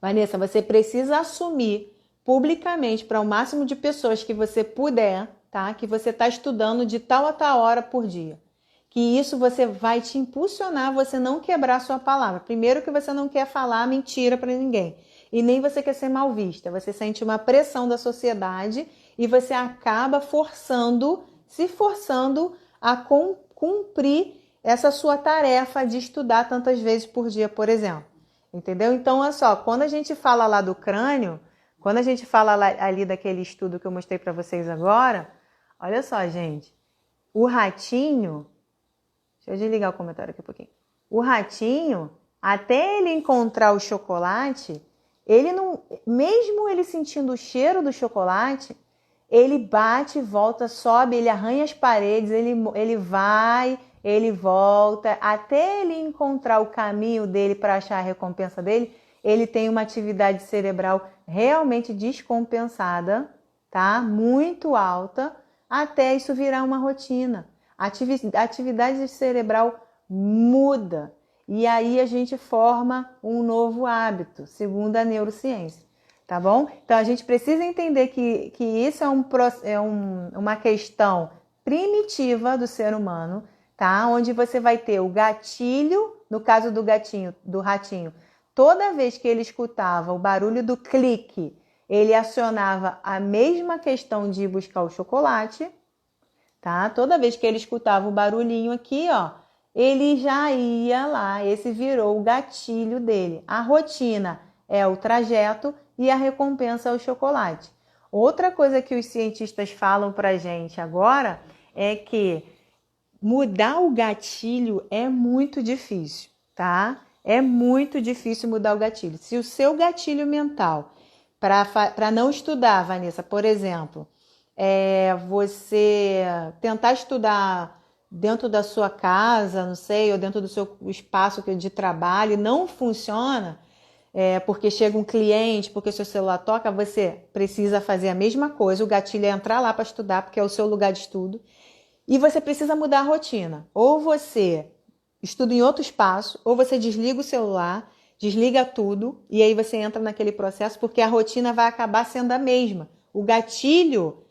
Vanessa, você precisa assumir publicamente para o máximo de pessoas que você puder, tá? Que você está estudando de tal a tal hora por dia. Que isso você vai te impulsionar a você não quebrar a sua palavra. Primeiro que você não quer falar mentira para ninguém. E nem você quer ser mal vista. Você sente uma pressão da sociedade e você acaba se forçando a cumprir essa sua tarefa de estudar tantas vezes por dia, por exemplo. Entendeu? Então, olha só, quando a gente fala lá do crânio, quando a gente fala ali daquele estudo que eu mostrei para vocês agora, olha só, gente, o ratinho, deixa eu desligar o comentário aqui um pouquinho. O ratinho, até ele encontrar o chocolate, ele não, mesmo ele sentindo o cheiro do chocolate, ele bate, volta, sobe, ele arranha as paredes, ele vai, ele volta, até ele encontrar o caminho dele para achar a recompensa dele, ele tem uma atividade cerebral realmente descompensada, tá? Muito alta, até isso virar uma rotina. A atividade cerebral muda e aí a gente forma um novo hábito, segundo a neurociência. tá bom? Então a gente precisa entender que isso uma questão primitiva do ser humano, tá? Onde você vai ter o gatilho, no caso do gatinho, do ratinho, toda vez que ele escutava o barulho do clique, ele acionava a mesma questão de buscar o chocolate, tá? Toda vez que ele escutava o barulhinho aqui, ó, ele já ia lá, esse virou o gatilho dele. A rotina é o trajeto e a recompensa é o chocolate. Outra coisa que os cientistas falam pra gente agora é que mudar o gatilho é muito difícil, tá? É muito difícil mudar o gatilho. Se o seu gatilho mental para não estudar, Vanessa, por exemplo, você tentar estudar dentro da sua casa, não sei, ou dentro do seu espaço de trabalho, não funciona, porque chega um cliente, porque seu celular toca, você precisa fazer a mesma coisa, o gatilho é entrar lá para estudar, porque é o seu lugar de estudo, e você precisa mudar a rotina. Ou você estuda em outro espaço, ou você desliga o celular, desliga tudo, e aí você entra naquele processo, porque a rotina vai acabar sendo a mesma. O gatilho,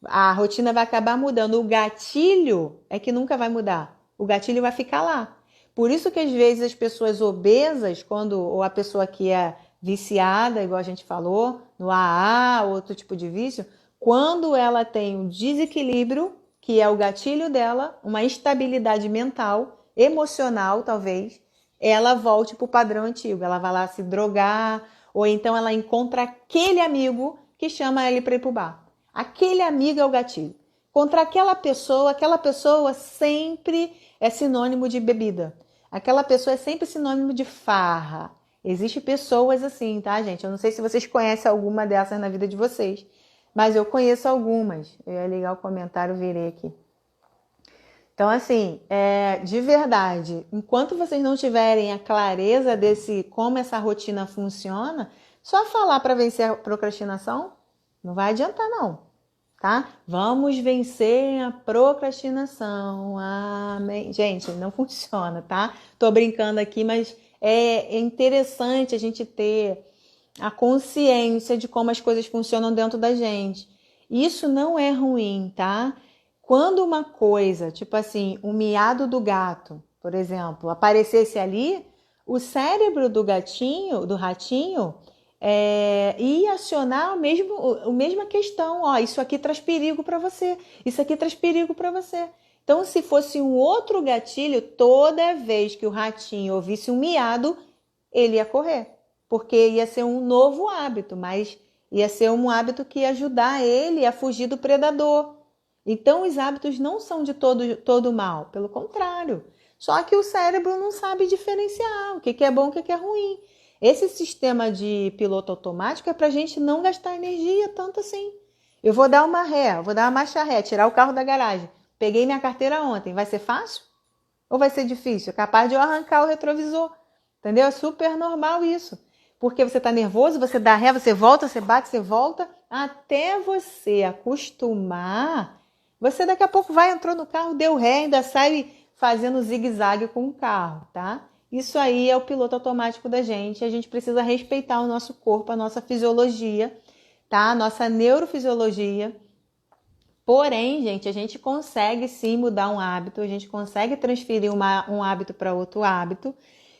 a rotina vai acabar mudando. O gatilho é que nunca vai mudar. O gatilho vai ficar lá. Por isso que às vezes as pessoas obesas, ou a pessoa que é viciada, igual a gente falou, no AA, outro tipo de vício, quando ela tem um desequilíbrio, que é o gatilho dela, uma instabilidade mental, emocional talvez, ela volte para o padrão antigo. Ela vai lá se drogar, ou então ela encontra aquele amigo que chama ela para ir para o bar. Aquele amigo é o gatilho. Contra aquela pessoa sempre é sinônimo de bebida. Aquela pessoa é sempre sinônimo de farra. Existem pessoas assim, tá, gente? Eu não sei se vocês conhecem alguma dessas na vida de vocês, mas eu conheço algumas. Eu ia ligar o comentário, virei aqui. Então, assim, de verdade, enquanto vocês não tiverem a clareza desse como essa rotina funciona, só falar para vencer a procrastinação não vai adiantar, não, tá? Vamos vencer a procrastinação. Amém. Gente, não funciona, tá? Tô brincando aqui, mas é interessante a gente ter a consciência de como as coisas funcionam dentro da gente. Isso não é ruim, tá? Quando uma coisa, tipo assim, o miado do gato, por exemplo, aparecesse ali, o cérebro do gatinho, do ratinho, ia acionar a mesma questão. Ó, isso aqui traz perigo para você, isso aqui traz perigo para você. Então, se fosse um outro gatilho, toda vez que o ratinho ouvisse um miado, ele ia correr, porque ia ser um novo hábito, mas ia ser um hábito que ia ajudar ele a fugir do predador. Então, os hábitos não são de todo mal, pelo contrário. Só que o cérebro não sabe diferenciar o que é bom e o que é ruim. Esse sistema de piloto automático é para a gente não gastar energia tanto assim. Eu vou dar uma ré, vou dar uma marcha ré, tirar o carro da garagem. Peguei minha carteira ontem. Vai ser fácil? Ou vai ser difícil? É capaz de eu arrancar o retrovisor. Entendeu? É super normal isso. Porque você está nervoso, você dá ré, você volta, você bate, você volta. Até você acostumar, você daqui a pouco entrou no carro, deu ré, ainda sai fazendo zigue-zague com o carro, tá? Isso aí é o piloto automático da gente. A gente precisa respeitar o nosso corpo, a nossa fisiologia, tá? A nossa neurofisiologia. Porém, gente, a gente consegue sim mudar um hábito, a gente consegue transferir um hábito para outro hábito.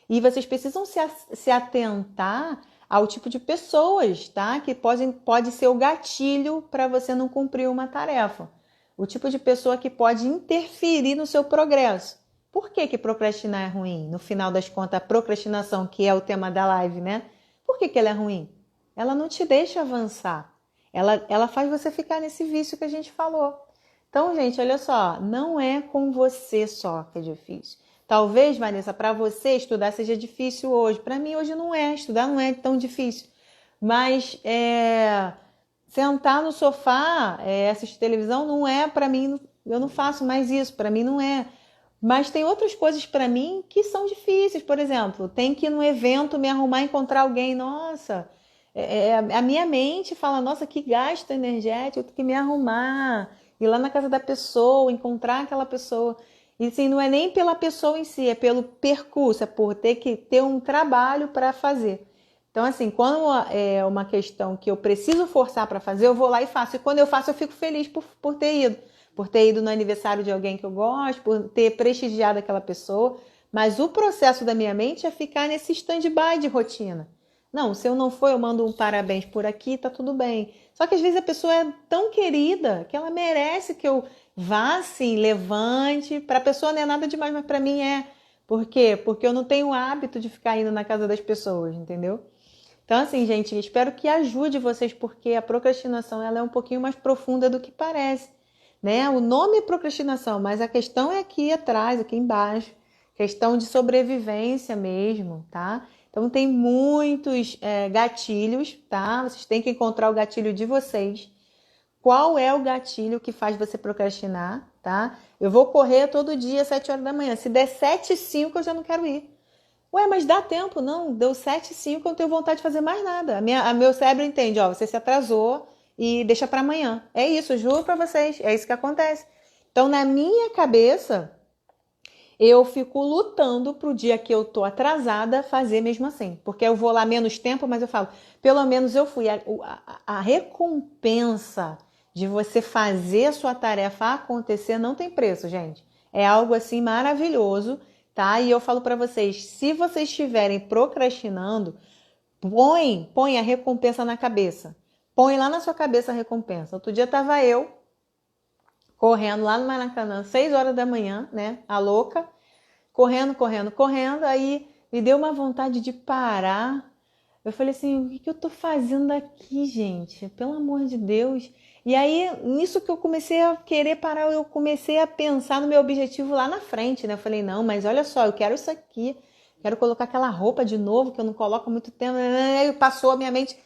E vocês precisam se atentar ao tipo de pessoas, tá? Que pode ser o gatilho para você não cumprir uma tarefa. O tipo de pessoa que pode interferir no seu progresso. Por que procrastinar é ruim? No final das contas, a procrastinação, que é o tema da live, né? Por que ela é ruim? Ela não te deixa avançar. Ela faz você ficar nesse vício que a gente falou. Então, gente, olha só, não é com você só que é difícil. Talvez, Vanessa, para você estudar seja difícil hoje. Para mim, hoje não é. Estudar não é tão difícil. Mas sentar no sofá, assistir televisão, não é para mim. Eu não faço mais isso. Para mim, não é. Mas tem outras coisas para mim que são difíceis. Por exemplo, tem que ir num evento, me arrumar, encontrar alguém. Nossa, a minha mente fala, nossa, que gasto energético, eu tenho que me arrumar, ir lá na casa da pessoa, encontrar aquela pessoa. E assim, não é nem pela pessoa em si, é pelo percurso, é por ter que ter um trabalho para fazer. Então, assim, quando é uma questão que eu preciso forçar para fazer, eu vou lá e faço. E quando eu faço, eu fico feliz por ter ido. Por ter ido no aniversário de alguém que eu gosto, por ter prestigiado aquela pessoa. Mas o processo da minha mente é ficar nesse stand-by de rotina. Não, se eu não for, eu mando um parabéns por aqui, tá tudo bem. Só que às vezes a pessoa é tão querida que ela merece que eu vá assim, levante. Para a pessoa não é nada demais, mas para mim é. Por quê? Porque eu não tenho o hábito de ficar indo na casa das pessoas, entendeu? Então, assim, gente, espero que ajude vocês, porque a procrastinação ela é um pouquinho mais profunda do que parece, né? O nome é procrastinação, mas a questão é aqui atrás, aqui embaixo, questão de sobrevivência mesmo, tá? Então, tem muitos gatilhos, tá? Vocês têm que encontrar o gatilho de vocês. Qual é o gatilho que faz você procrastinar, tá? Eu vou correr todo dia às 7 horas da manhã. Se der 7h05, eu já não quero ir. Ué, mas dá tempo? Não, deu 7h05, eu não tenho vontade de fazer mais nada. Meu cérebro entende, ó, você se atrasou e deixa para amanhã. É isso, juro para vocês, é isso que acontece. Então, na minha cabeça, eu fico lutando pro dia que eu tô atrasada fazer mesmo assim. Porque eu vou lá menos tempo, mas eu falo, pelo menos eu fui. A recompensa de você fazer a sua tarefa acontecer não tem preço, gente. É algo assim maravilhoso, tá? E eu falo para vocês, se vocês estiverem procrastinando, põe a recompensa na cabeça. Põe lá na sua cabeça a recompensa. Outro dia tava eu correndo lá no Maracanã, 6 horas da manhã, né? A louca, correndo, correndo, correndo. Aí me deu uma vontade de parar. Eu falei assim, o que eu tô fazendo aqui, gente? Pelo amor de Deus. E aí, nisso que eu comecei a querer parar, eu comecei a pensar no meu objetivo lá na frente, né? Eu falei, não, mas olha só, eu quero isso aqui. Quero colocar aquela roupa de novo, que eu não coloco há muito tempo. Aí passou a minha mente,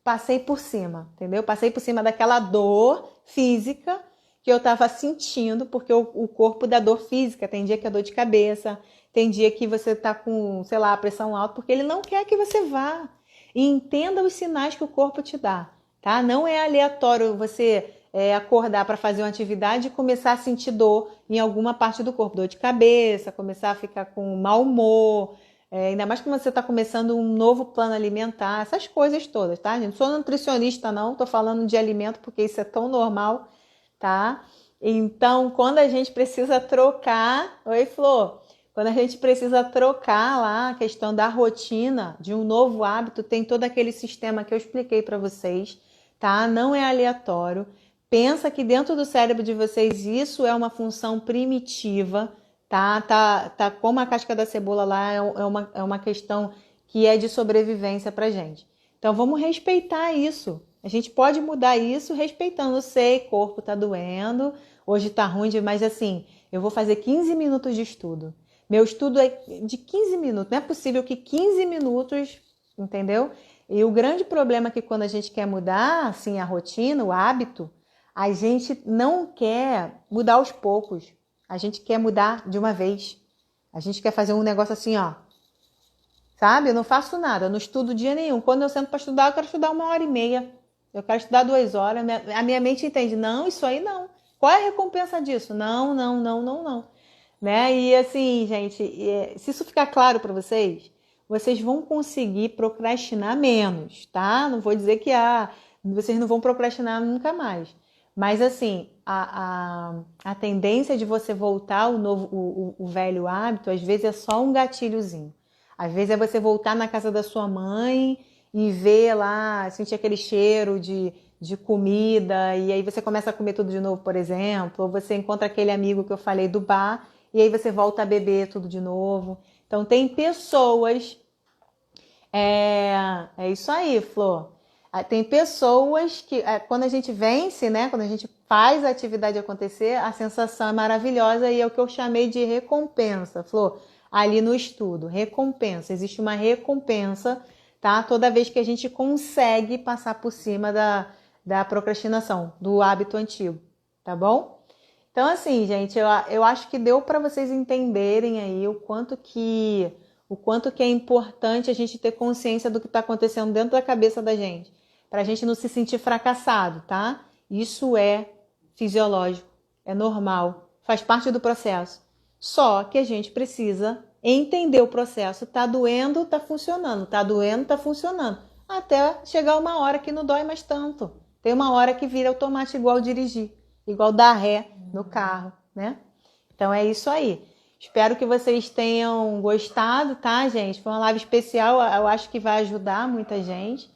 passei por cima, entendeu? Passei por cima daquela dor física que eu tava sentindo, porque o corpo dá dor física. Tem dia que é dor de cabeça, tem dia que você tá com, sei lá, pressão alta, porque ele não quer que você vá. E entenda os sinais que o corpo te dá, tá? Não é aleatório você acordar para fazer uma atividade e começar a sentir dor em alguma parte do corpo, dor de cabeça, começar a ficar com mau humor, ainda mais quando você está começando um novo plano alimentar, essas coisas todas, tá, gente? Não sou nutricionista, não, tô falando de alimento porque isso é tão normal, tá? Então, quando a gente precisa trocar... Oi, Flor! Quando a gente precisa trocar lá a questão da rotina, de um novo hábito, tem todo aquele sistema que eu expliquei para vocês, tá? Não é aleatório. Pensa que dentro do cérebro de vocês isso é uma função primitiva, tá? Tá como a casca da cebola lá, é uma questão que é de sobrevivência pra gente. Então vamos respeitar isso. A gente pode mudar isso respeitando. Eu sei, corpo tá doendo, hoje tá ruim, mas assim, eu vou fazer 15 minutos de estudo. Meu estudo é de 15 minutos. Não é possível que 15 minutos, entendeu? E o grande problema é que quando a gente quer mudar assim, a rotina, o hábito, a gente não quer mudar aos poucos. A gente quer mudar de uma vez. A gente quer fazer um negócio assim, ó. Sabe? Eu não faço nada, eu não estudo dia nenhum. Quando eu sento para estudar, eu quero estudar 1h30. Eu quero estudar 2 horas. A minha mente entende, não, isso aí não. Qual é a recompensa disso? Não, não, não, não, não. Né? E assim, gente, se isso ficar claro para vocês, vocês vão conseguir procrastinar menos, tá? Não vou dizer que vocês não vão procrastinar nunca mais. Mas assim, a tendência de você voltar ao o velho hábito, às vezes é só um gatilhozinho. Às vezes é você voltar na casa da sua mãe e ver lá, sentir aquele cheiro de comida, e aí você começa a comer tudo de novo, por exemplo, ou você encontra aquele amigo que eu falei do bar, e aí você volta a beber tudo de novo. Então tem pessoas... É isso aí, Flor. Tem pessoas que, quando a gente vence, né? Quando a gente faz a atividade acontecer, a sensação é maravilhosa e é o que eu chamei de recompensa, Flor. Ali no estudo, recompensa. Existe uma recompensa, tá? Toda vez que a gente consegue passar por cima da procrastinação, do hábito antigo, tá bom? Então, assim, gente, eu acho que deu para vocês entenderem aí o quanto que é importante a gente ter consciência do que está acontecendo dentro da cabeça da gente, para a gente não se sentir fracassado, tá? Isso é fisiológico, é normal, faz parte do processo. Só que a gente precisa entender o processo. Tá doendo, tá funcionando. Tá doendo, tá funcionando. Até chegar uma hora que não dói mais tanto. Tem uma hora que vira automático, igual dirigir. Igual dar ré no carro, né? Então é isso aí. Espero que vocês tenham gostado, tá, gente? Foi uma live especial, eu acho que vai ajudar muita gente.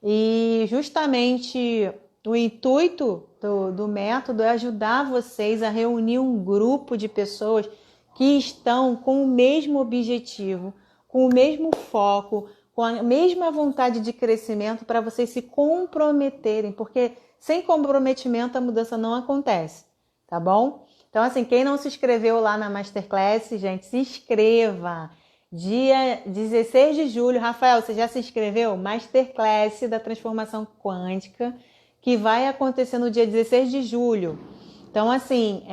E justamente o intuito do método é ajudar vocês a reunir um grupo de pessoas que estão com o mesmo objetivo, com o mesmo foco, com a mesma vontade de crescimento para vocês se comprometerem, porque sem comprometimento a mudança não acontece, tá bom? Então, assim, quem não se inscreveu lá na Masterclass, gente, se inscreva. Dia 16 de julho, Rafael, você já se inscreveu? Masterclass da Transformação Quântica, que vai acontecer no dia 16 de julho. Então, assim,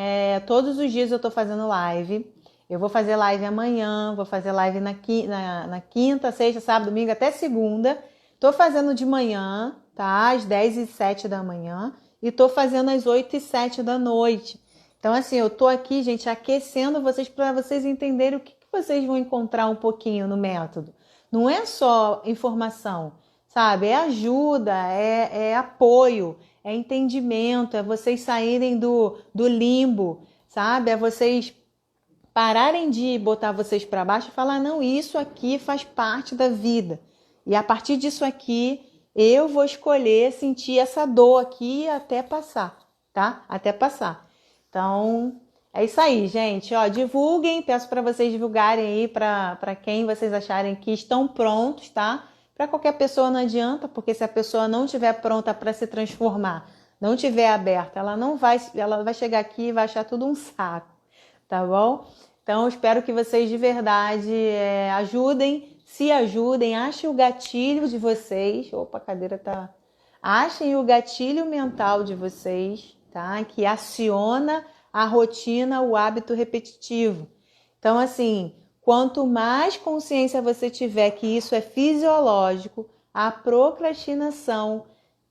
todos os dias eu tô fazendo live. Eu vou fazer live amanhã, vou fazer live na quinta, sexta, sábado, domingo, até segunda. Tô fazendo de manhã, tá? Às 10h07 da manhã. E tô fazendo às 8h07 da noite. Então, assim, eu tô aqui, gente, aquecendo vocês para vocês entenderem o que vocês vão encontrar um pouquinho no método. Não é só informação, sabe? É ajuda, é apoio, é entendimento, é vocês saírem do limbo, sabe? É vocês pararem de botar vocês para baixo e falar, não, isso aqui faz parte da vida. E a partir disso aqui, eu vou escolher sentir essa dor aqui até passar, tá? Até passar. Então, é isso aí, gente. Ó, divulguem, peço para vocês divulgarem aí para quem vocês acharem que estão prontos, tá? Para qualquer pessoa não adianta, porque se a pessoa não estiver pronta para se transformar, não estiver aberta, ela vai chegar aqui e vai achar tudo um saco, tá bom? Então, espero que vocês de verdade se ajudem, achem o gatilho de vocês. Opa, a cadeira tá... Achem o gatilho mental de vocês, tá? Que aciona a rotina, o hábito repetitivo. Então, assim, quanto mais consciência você tiver que isso é fisiológico, a procrastinação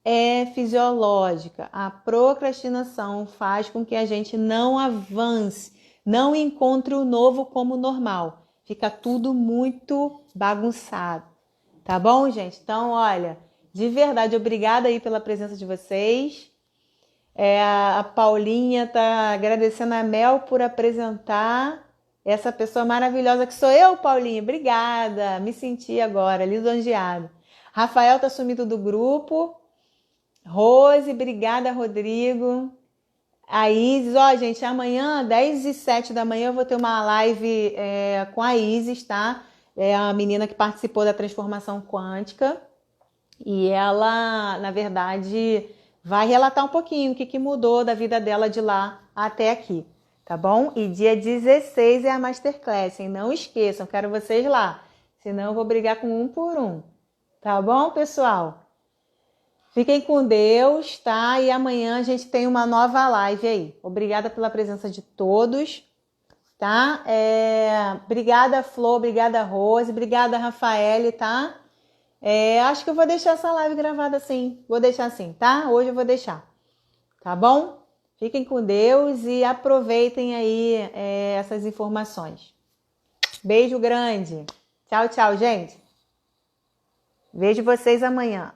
é fisiológica. A procrastinação faz com que a gente não avance, não encontre o novo como normal. Fica tudo muito bagunçado. Tá bom, gente? Então, olha, de verdade, obrigada aí pela presença de vocês. A Paulinha tá agradecendo a Mel por apresentar essa pessoa maravilhosa que sou eu, Paulinha. Obrigada, me senti agora lisonjeada. Rafael tá sumido do grupo. Rose, obrigada, Rodrigo. A Isis, ó, gente, amanhã, 10h07 da manhã, eu vou ter uma live com a Isis, tá? É a menina que participou da transformação quântica. E ela, na verdade, vai relatar um pouquinho o que mudou da vida dela de lá até aqui, tá bom? E dia 16 é a Masterclass, hein? Não esqueçam, quero vocês lá. Senão eu vou brigar com um por um. Tá bom, pessoal? Fiquem com Deus, tá? E amanhã a gente tem uma nova live aí. Obrigada pela presença de todos, tá? Obrigada, Flor, obrigada, Rose, obrigada, Rafael, tá? Acho que eu vou deixar essa live gravada assim. Vou deixar assim, tá? Hoje eu vou deixar. Tá bom? Fiquem com Deus e aproveitem aí essas informações. Beijo grande. Tchau, tchau, gente. Vejo vocês amanhã.